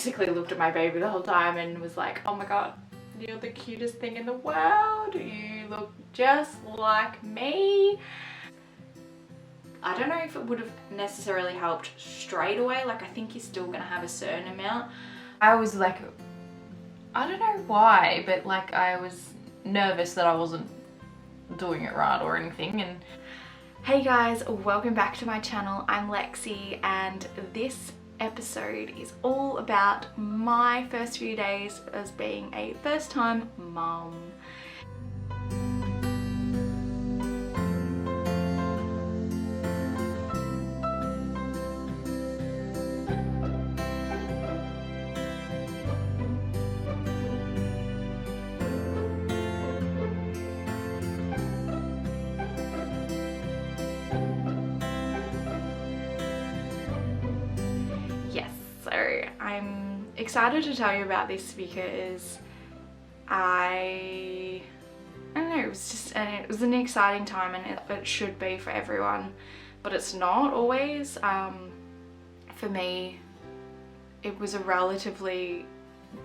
basically looked at my baby the whole time and was like, oh my god, you're the cutest thing in the world, you look just like me. I don't know if it would have necessarily helped straight away, like I think you're still gonna have a certain amount. I was like, I don't know why, but like I was nervous that I wasn't doing it right or anything. And hey guys, welcome back to my channel. I'm Lexi and this episode is all about my first few days as being a first-time mum. I'm excited to tell you about this because I don't know, it was an exciting time, and it should be for everyone, but it's not always. For me, it was a relatively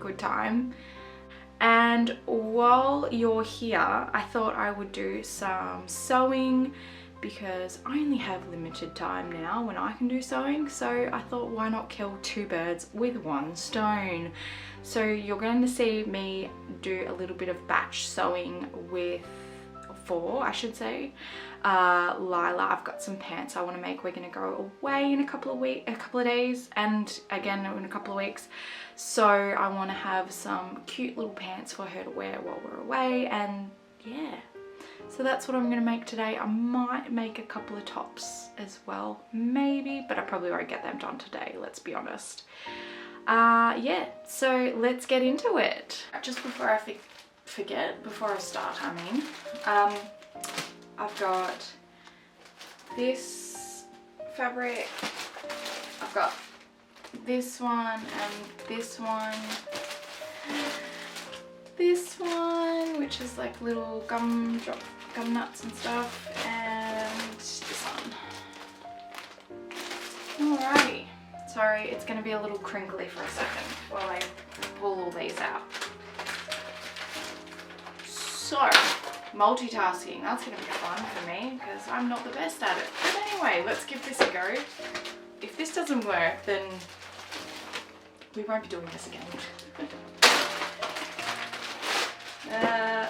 good time. And while you're here, I thought I would do some sewing because I only have limited time now when I can do sewing, so I thought why not kill two birds with one stone. So you're going to see me do a little bit of batch sewing with Lila. I've got some pants I want to make. We're going to go away in a couple of days, and again in a couple of weeks, so I want to have some cute little pants for her to wear while we're away. And yeah, so that's what I'm going to make today. I might make a couple of tops as well, maybe, but I probably won't get them done today, let's be honest. Yeah, so let's get into it. Just before I forget, before I start, I've got this fabric, I've got this one and this one, which is like little gum nuts and stuff, and this one. Alrighty, sorry, it's going to be a little crinkly for a second while I pull all these out. So, multitasking, that's going to be fun for me because I'm not the best at it. But anyway, let's give this a go. If this doesn't work, then we won't be doing this again.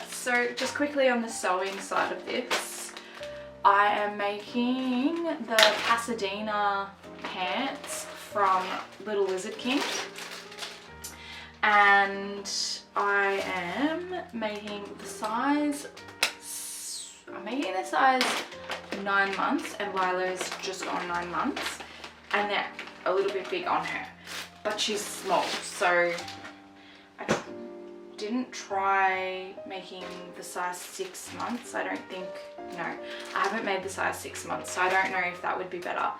So just quickly on the sewing side of this, I am making the Pasadena pants from Little Lizard King, and I am making the size, 9 months, and Lila's just gone 9 months, and they're a little bit big on her, but she's small, so I didn't try making the size 6 months. I don't think, no, I haven't made the size 6 months, so I don't know if that would be better.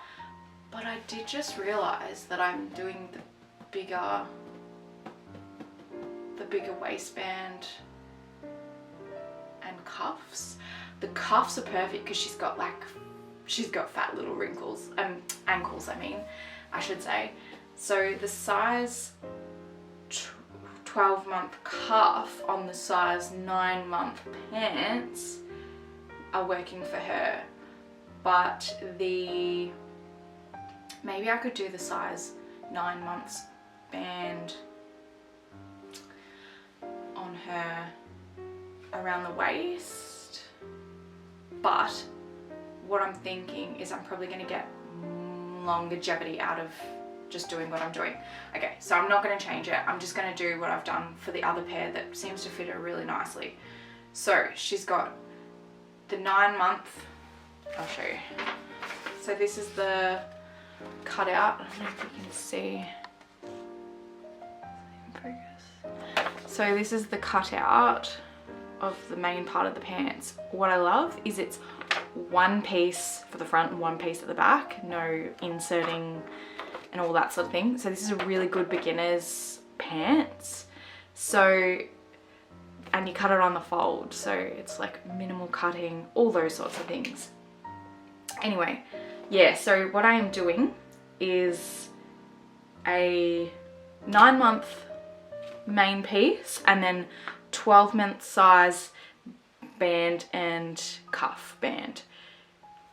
But I did just realize that I'm doing the bigger waistband and cuffs. The cuffs are perfect because she's got fat little wrinkles, ankles I should say. So the size 12-month cuff on the size 9-month pants are working for her, but maybe I could do the size 9 months band on her around the waist, but what I'm thinking is I'm probably going to get longevity out of just doing what I'm doing. Okay, so I'm not going to change it. I'm just going to do what I've done for the other pair that seems to fit her really nicely. So she's got the 9-month, I'll show you. So this is the cutout. I don't know if you can see. So this is the cutout of the main part of the pants. What I love is it's one piece for the front and one piece at the back, no inserting and all that sort of thing. So this is a really good beginner's pants. So, and you cut it on the fold, so it's like minimal cutting, all those sorts of things. Anyway, yeah, so what I am doing is a 9-month main piece and then 12-month size band and cuff band.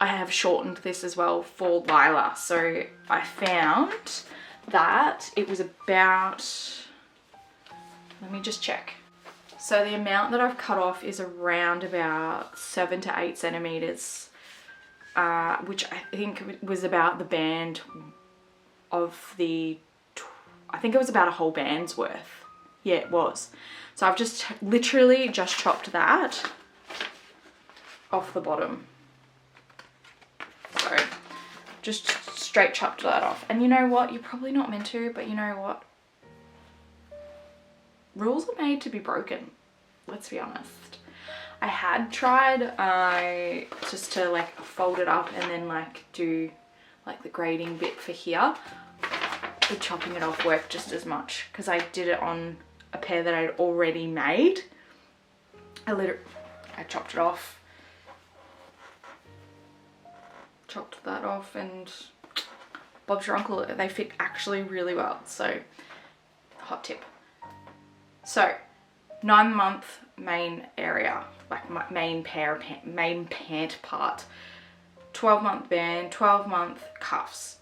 I have shortened this as well for Lila. So I found that it was about, let me just check. So the amount that I've cut off is around about 7 to 8 centimeters, which I think was about the band of the, I think it was about a whole band's worth. Yeah, it was. So I've just literally just chopped that off the bottom. So just straight chopped that off. And you know what? You're probably not meant to, but you know what? Rules are made to be broken. Let's be honest. I had tried just to like fold it up and then like do like the grading bit for here. But chopping it off worked just as much because I did it on a pair that I'd already made. I chopped it off. Chopped that off and Bob's your uncle. They fit actually really well. So hot tip. So 9-month main area, like my main pant part, 12-month band, 12-month cuffs,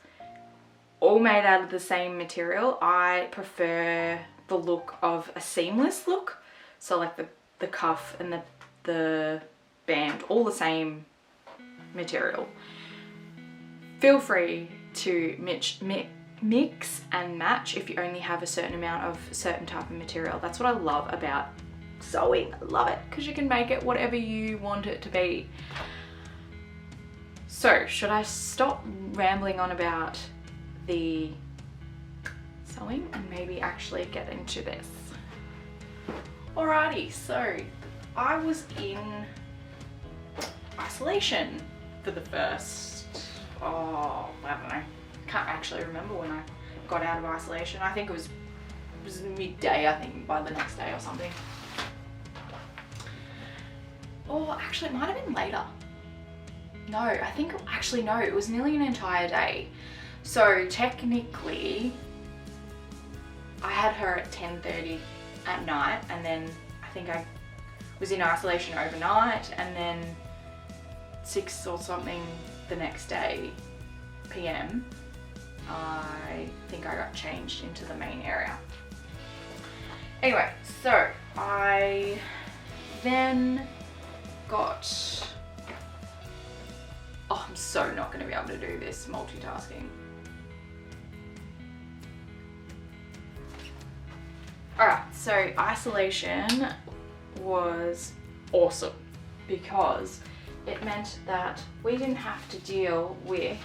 all made out of the same material. I prefer the look of a seamless look. So like the cuff and the band, all the same material. Feel free to mix and match if you only have a certain amount of a certain type of material. That's what I love about sewing. I love it because you can make it whatever you want it to be. So should I stop rambling on about the sewing and maybe actually get into this? Alrighty, so I was in isolation for the first, I don't know, can't actually remember when I got out of isolation. I think it was midday, I think, by the next day or something. Or actually it might have been later. No, I think, actually no, it was nearly an entire day. So technically I had her at 10:30 at night, and then I think I was in isolation overnight, and then 6 or something the next day PM, I think I got changed into the main area. Anyway, so I then got, oh, I'm so not going to be able to do this multitasking. Alright, so isolation was awesome because it meant that we didn't have to deal with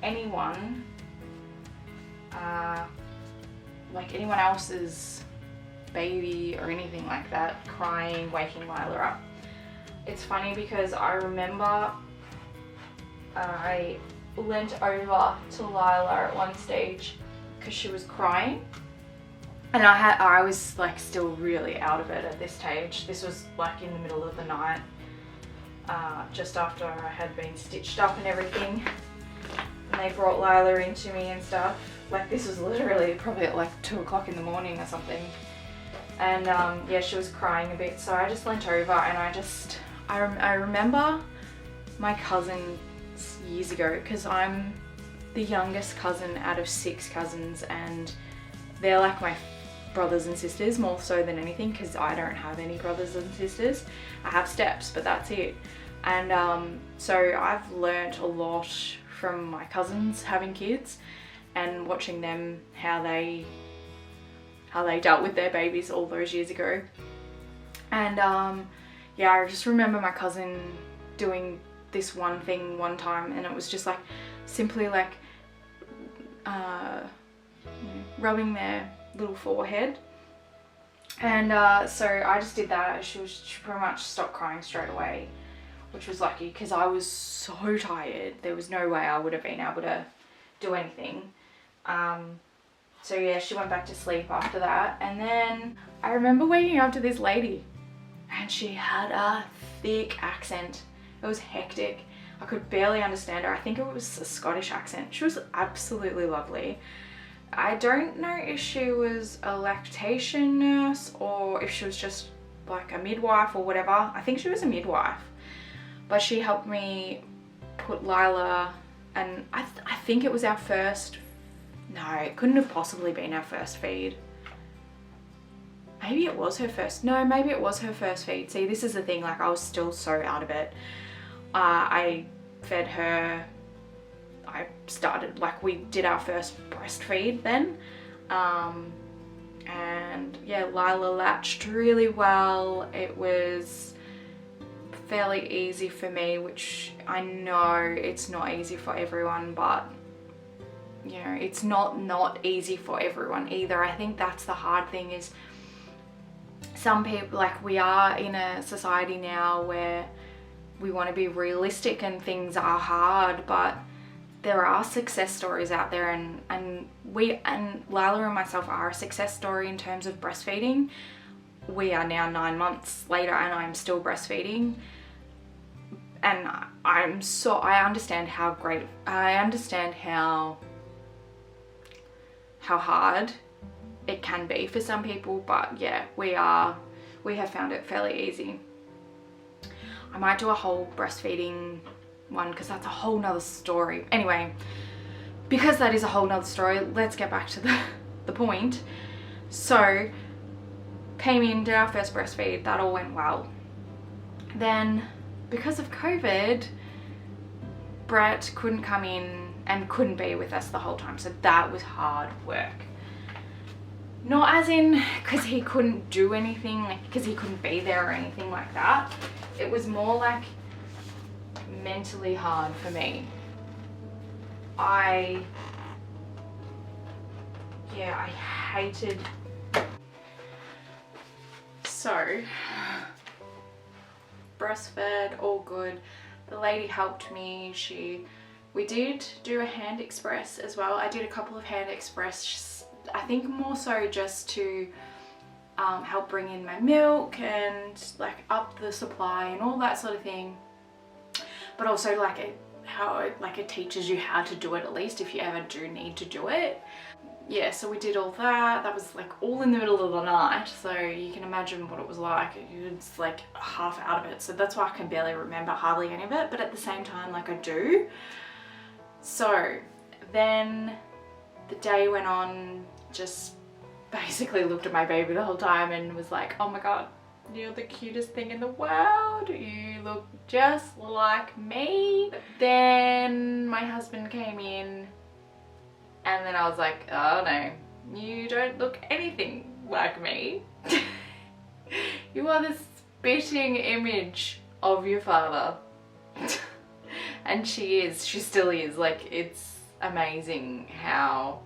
anyone, like anyone else's baby or anything like that crying, waking Lila up. It's funny because I remember I leant over to Lila at one stage because she was crying, and I was like still really out of it at this stage. This was like in the middle of the night, just after I had been stitched up and everything, and they brought Lila into me and stuff. Like this was literally probably at like 2 o'clock in the morning or something, and yeah, she was crying a bit, so I just leant over and I remember my cousin years ago, because I'm the youngest cousin out of 6 cousins, and they're like my brothers and sisters more so than anything, because I don't have any brothers and sisters. I have steps, but that's it. And so I've learnt a lot from my cousins having kids and watching them, how they dealt with their babies all those years ago. And yeah, I just remember my cousin doing this one thing one time, and it was just like simply like rubbing their little forehead, and so I just did that. She pretty much stopped crying straight away, which was lucky because I was so tired. There was no way I would have been able to do anything. So yeah, she went back to sleep after that, and then I remember waking up to this lady, and she had a thick accent. It was hectic. I could barely understand her. I think it was a Scottish accent. She was absolutely lovely. I don't know if she was a lactation nurse or if she was just like a midwife or whatever. I think she was a midwife, but she helped me put Lila, and I think it was our first, no, it couldn't have possibly been our first feed. Maybe it was her first, no, maybe it was her first feed. See, this is the thing, like I was still so out of it. I fed her, I started, like we did our first breastfeed then. And yeah, Lila latched really well. It was fairly easy for me, which I know it's not easy for everyone, but you know, it's not easy for everyone either. I think that's the hard thing, is some people, like we are in a society now where we want to be realistic and things are hard, but there are success stories out there, and Lila and myself are a success story in terms of breastfeeding. We are now 9 months later and I'm still breastfeeding, and I understand how hard it can be for some people, but yeah, we have found it fairly easy. I might do a whole breastfeeding one because that's a whole nother story. Anyway, because that is a whole nother story, let's get back to the point. So came in, did our first breastfeed, that all went well. Then because of COVID, Brett couldn't come in and couldn't be with us the whole time, so that was hard work. Not as in because he couldn't do anything, like because he couldn't be there or anything like that. It was more like mentally hard for me. I hated. So breastfed, all good. The lady helped me. We did do a hand express as well. I did a couple of hand express, I think more so just to help bring in my milk and like up the supply and all that sort of thing. But also like it teaches you how to do it, at least if you ever do need to do it. Yeah, so we did all that. That was like all in the middle of the night, so you can imagine what it was like. It's like half out of it, so that's why I can barely remember hardly any of it, but at the same time, like I do. So then the day went on, just basically looked at my baby the whole time and was like, oh my god, you're the cutest thing in the world, you look just like me. Then my husband came in, and then I was like, oh no, you don't look anything like me. You are the spitting image of your father. And she still is, like, it's amazing how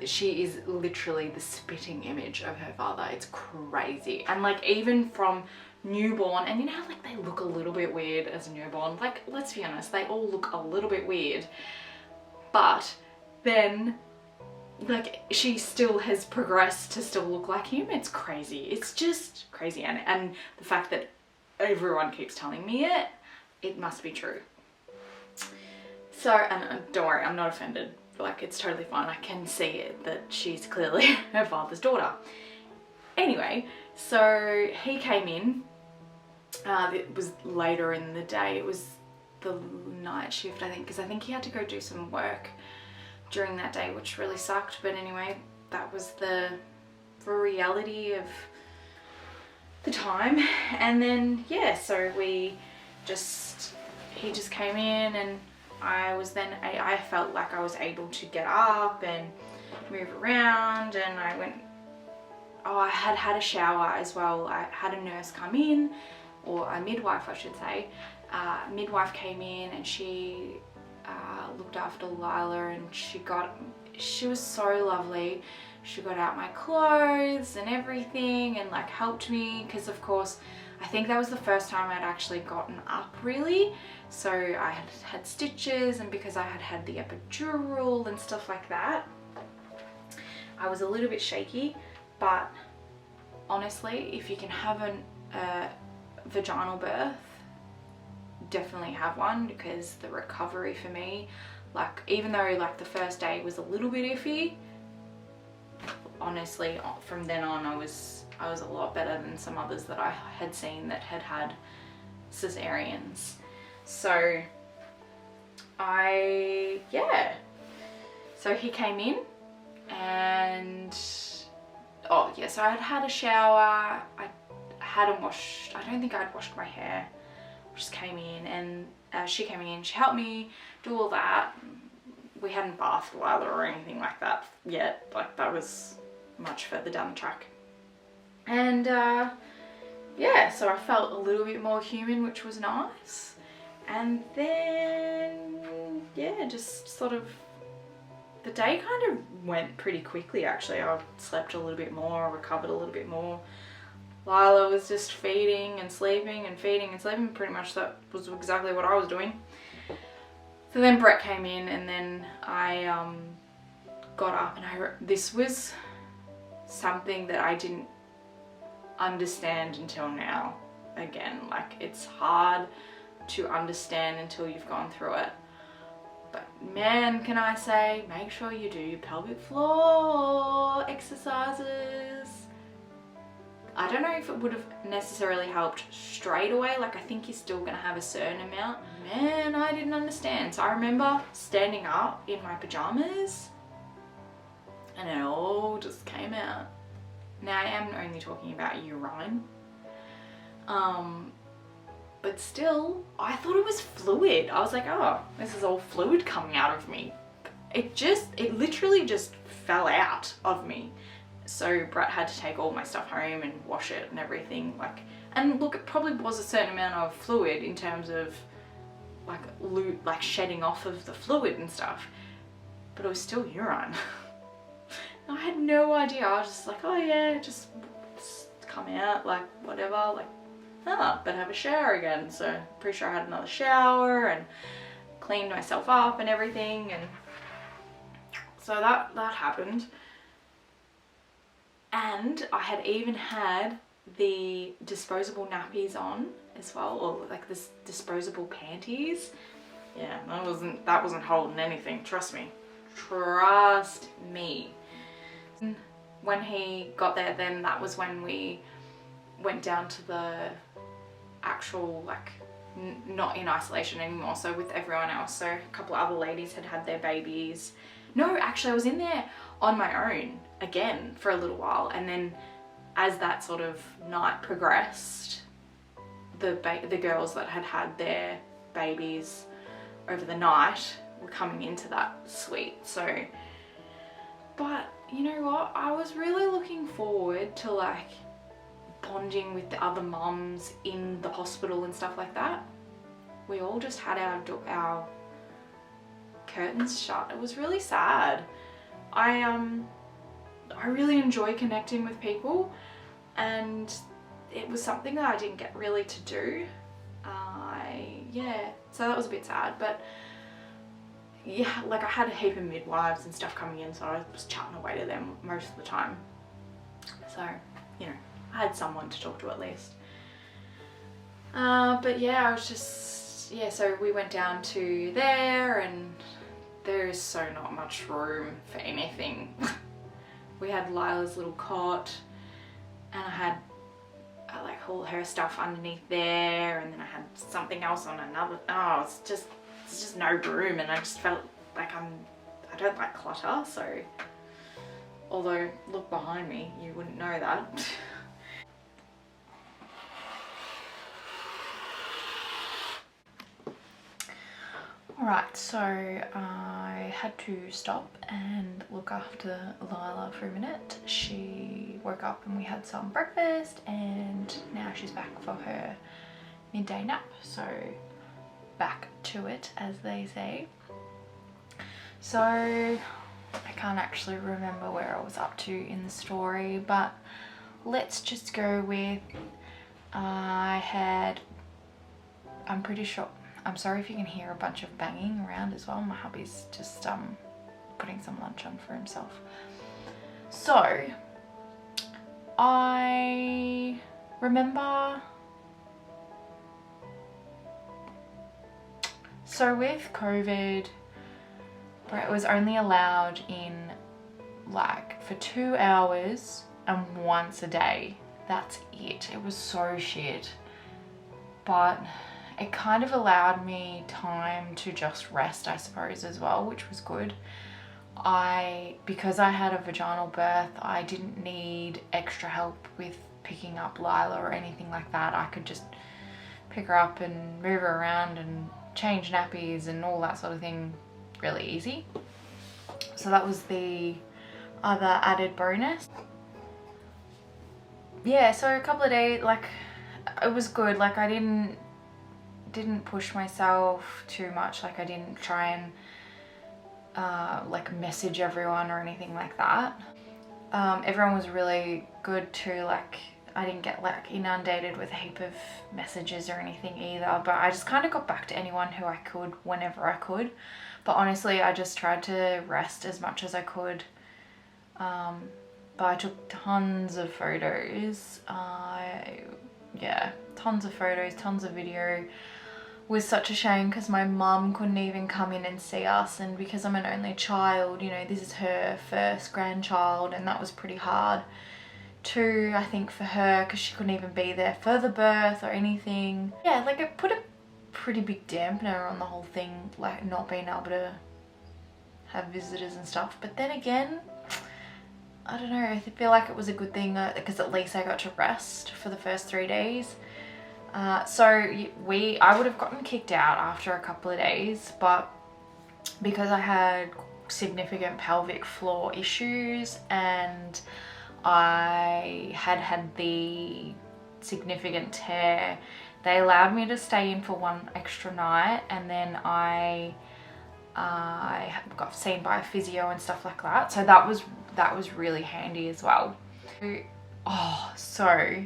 she is literally the spitting image of her father. It's crazy. And like even from newborn, and you know how like they look a little bit weird as a newborn, like let's be honest, they all look a little bit weird, but then like she still has progressed to still look like him. It's crazy. It's just crazy. And the fact that everyone keeps telling me it must be true. So, and don't worry, I'm not offended. Like, it's totally fine. I can see it, that she's clearly her father's daughter. Anyway, so he came in. It was later in the day. It was the night shift, I think, because I think he had to go do some work during that day, which really sucked. But anyway, that was the reality of the time. And then, yeah, so he just came in, and I felt like I was able to get up and move around, and I had had a shower as well. I had a nurse come in, or a midwife I should say. Midwife came in and she looked after Lila, and she was so lovely. She got out my clothes and everything and like helped me, because of course I think that was the first time I'd actually gotten up really. So I had stitches, and because I had had the epidural and stuff like that, I was a little bit shaky. But honestly, if you can have a vaginal birth, definitely have one, because the recovery for me Like, even though like the first day was a little bit iffy, honestly from then on I was a lot better than some others that I had seen that had cesareans. So so he came in and so I had a shower. I hadn't washed, I don't think I'd washed my hair. I just came in, and she came in, she helped me do all that. We hadn't bathed Lila or anything like that yet, like that was much further down the track. And yeah, so I felt a little bit more human, which was nice. And then yeah, just sort of the day kind of went pretty quickly actually. I slept a little bit more, recovered a little bit more. Lila was just feeding and sleeping and feeding and sleeping. Pretty much that was exactly what I was doing. So then Brett came in, and then I got up, and this was something that I didn't understand until now. Again, like, it's hard to understand until you've gone through it. But man, can I say, make sure you do your pelvic floor exercises. I don't know if it would have necessarily helped straight away, like I think you're still gonna have a certain amount. Man, I didn't understand. So I remember standing up in my pajamas and it all just came out. Now I am only talking about urine. But still, I thought it was fluid. I was like, oh, this is all fluid coming out of me. It literally just fell out of me. So Brett had to take all my stuff home and wash it and everything. Like, and look, it probably was a certain amount of fluid in terms of like shedding off of the fluid and stuff, but it was still urine. I had no idea. I was just like, oh yeah, just come out, like whatever, like, better have a shower again. So pretty sure I had another shower and cleaned myself up and everything, and so that happened. And I had even had the disposable nappies on as well, or like this disposable panties. Yeah, that wasn't holding anything, trust me. Trust me. When he got there, then that was when we went down to the actual, like, not in isolation anymore, so with everyone else. So a couple of other ladies had their babies. No, actually I was in there on my own again for a little while, and then as that sort of night progressed, the girls that had their babies over the night were coming into that suite. So, but you know what, I was really looking forward to like bonding with the other mums in the hospital and stuff like that. We all just had our curtains shut. It was really sad. I really enjoy connecting with people, and it was something that I didn't get really to do. Yeah, so that was a bit sad, but yeah, like I had a heap of midwives and stuff coming in, so I was chatting away to them most of the time. So, you know, I had someone to talk to at least. But yeah, I was just, yeah, so we went down to there, and there is so not much room for anything. We had Lila's little cot, and I had like all her stuff underneath there, and then I had something else on another. Oh, it's just no room, and I just felt like I don't like clutter. So, although look behind me, you wouldn't know that. Alright, so I had to stop and look after Lila for a minute. She woke up and we had some breakfast, and now she's back for her midday nap. So back to it, as they say. So I can't actually remember where I was up to in the story, but let's just go with I'm pretty sure, I'm sorry if you can hear a bunch of banging around as well. My hubby's just putting some lunch on for himself. So I remember, so with COVID, where it was only allowed in like for 2 hours and once a day. That's it. It was so shit. But it kind of allowed me time to just rest, I suppose, as well, which was good. Because I had a vaginal birth, I didn't need extra help with picking up Lila or anything like that. I could just pick her up and move her around and change nappies and all that sort of thing really easy. So that was the other added bonus. Yeah, so a couple of days, like, it was good. Like, I didn't push myself too much. Like, I didn't try and like message everyone or anything like that. Everyone was really good too. Like, I didn't get like inundated with a heap of messages or anything either, but I just kind of got back to anyone who I could whenever I could. But honestly, I just tried to rest as much as I could. But I took tons of photos. Yeah, tons of photos, tons of video. Was such a shame because my mum couldn't even come in and see us, and because I'm an only child, you know, this is her first grandchild, and that was pretty hard too, I think, for her, because she couldn't even be there for the birth or anything. Yeah, like it put a pretty big dampener on the whole thing, like not being able to have visitors and stuff. But then again, I don't know, I feel like it was a good thing because at least I got to rest for the first 3 days. So I would have gotten kicked out after a couple of days, but because I had significant pelvic floor issues and I had the significant tear, they allowed me to stay in for 1 extra night, and then I got seen by a physio and stuff like that. So that was really handy as well. Oh, so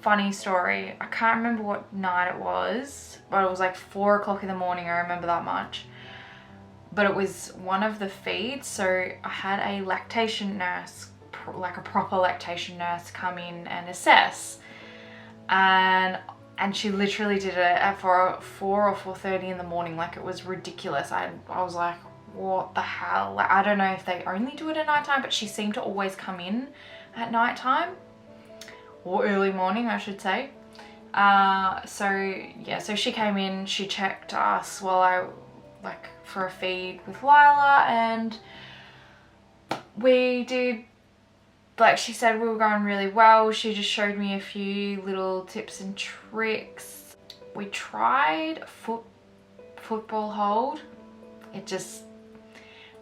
funny story. I can't remember what night it was, but it was like 4 o'clock in the morning. I remember that much. But it was one of the feeds. So I had a lactation nurse, like a proper lactation nurse, come in and assess. And she literally did it at 4 or 4:30 in the morning. Like, it was ridiculous. I was like, what the hell? Like, I don't know if they only do it at nighttime, but she seemed to always come in at nighttime. Or early morning, I should say. So she came in, she checked us while for a feed with Lila, and we did, like she said, we were going really well. She just showed me a few little tips and tricks. We tried football hold.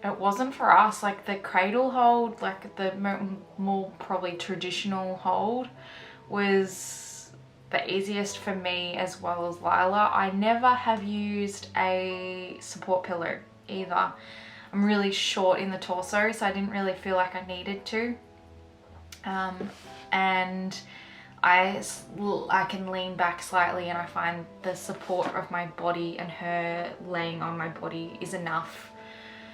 It wasn't for us. Like the cradle hold, like the more probably traditional hold, was the easiest for me as well as Lila. I never have used a support pillow either. I'm really short in the torso, so I didn't really feel like I needed to. And I can lean back slightly, and I find the support of my body and her laying on my body is enough.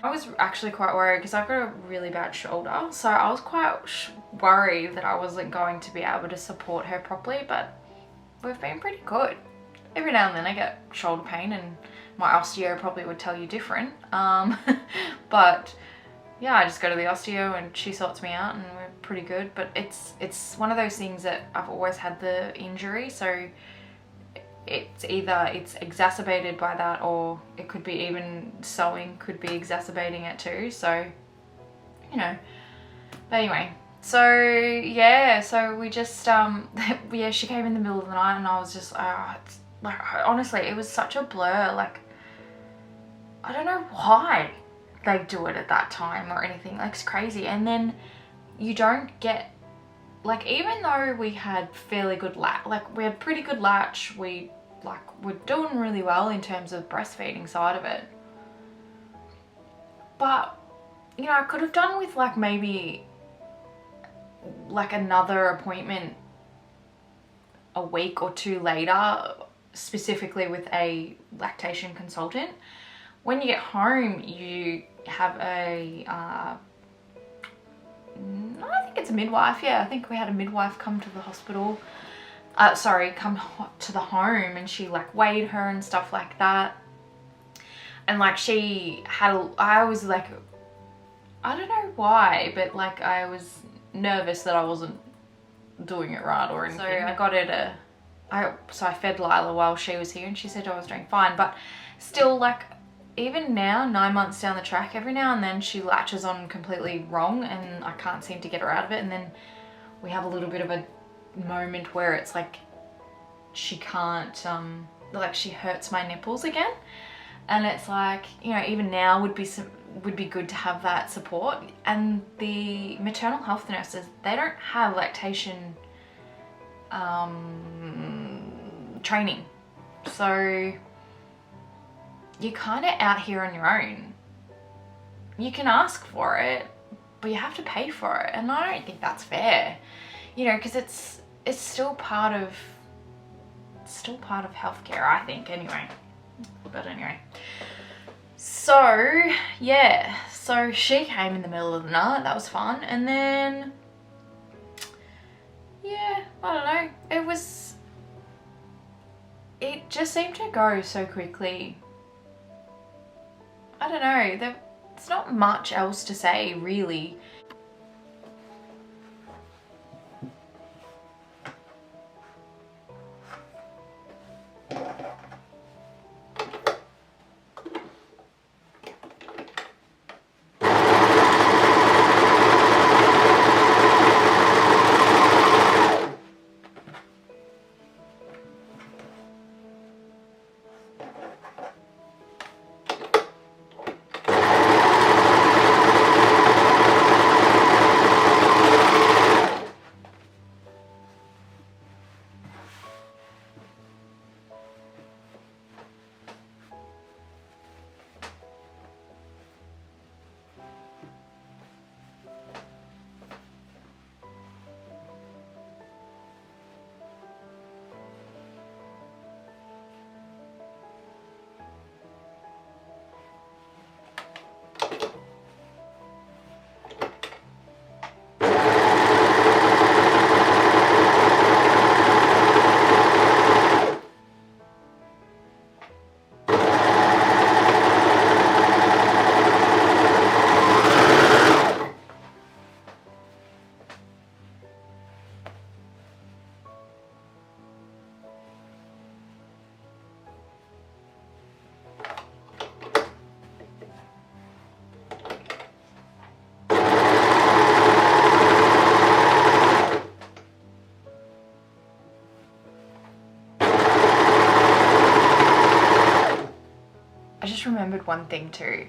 I was actually quite worried because I've got a really bad shoulder, so I was quite worried that I wasn't going to be able to support her properly, but we've been pretty good. Every now and then I get shoulder pain, and my osteo probably would tell you different. But yeah, I just go to the osteo and she sorts me out, and we're pretty good. But it's one of those things that I've always had the injury, so it's either it's exacerbated by that, or it could be even sewing could be exacerbating it too. So, you know, but anyway, so yeah, so we just yeah, she came in the middle of the night, and I was just it's, like, honestly, it was such a blur. Like, I don't know why they do it at that time or anything. Like, it's crazy. And then you don't get, like, even though we had fairly good we had pretty good latch, we're doing really well in terms of breastfeeding side of it. But, you know, I could have done with like maybe like another appointment a week or 2 later, specifically with a lactation consultant. When you get home, you have a I think it's a midwife. Yeah, I think we had a midwife come to the hospital. Come to the home, and she like weighed her and stuff like that. And like I was like, I don't know why, but like I was nervous that I wasn't doing it right or anything. So I got her to, so I fed Lila while she was here and she said I was doing fine, but still, like, even now, 9 months down the track, every now and then she latches on completely wrong and I can't seem to get her out of it. And then we have a little bit of a moment where it's like she can't, like she hurts my nipples again. And it's like, you know, even now would be good to have that support. And the maternal health nurses, they don't have lactation training. So you're kind of out here on your own. You can ask for it, but you have to pay for it. And I don't think that's fair, you know, because it's still part of healthcare, I think, anyway. But anyway, so yeah, so she came in the middle of the night. That was fun. And then, yeah, I don't know, it just seemed to go so quickly. I don't know, there's not much else to say, really. I just remembered one thing too.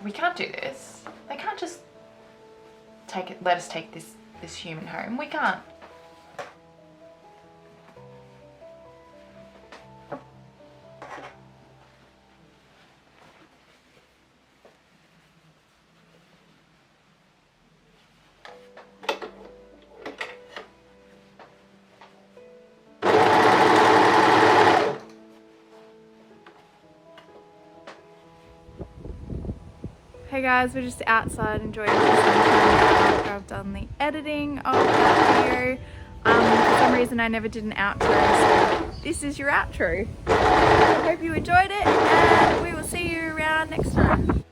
We can't do this. They can't just let us take this human home. We can't. Hey guys, we're just outside enjoying the sunshine after I've done the editing of that video. For some reason I never did an outro, so this is your outro. I hope you enjoyed it and we will see you around next time.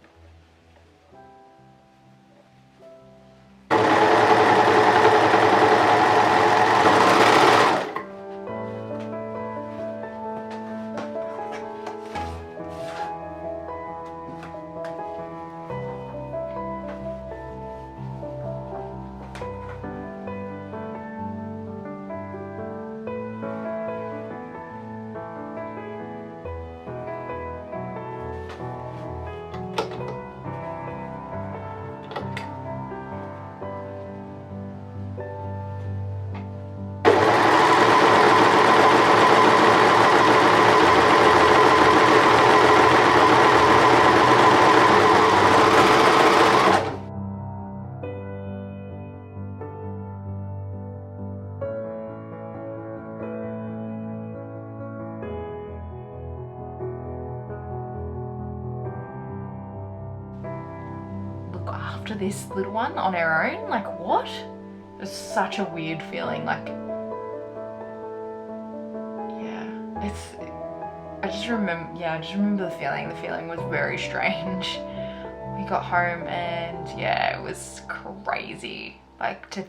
After this little one on our own, like what? It was such a weird feeling, like I just remember the feeling. The feeling was very strange. We got home and yeah, it was crazy. Like to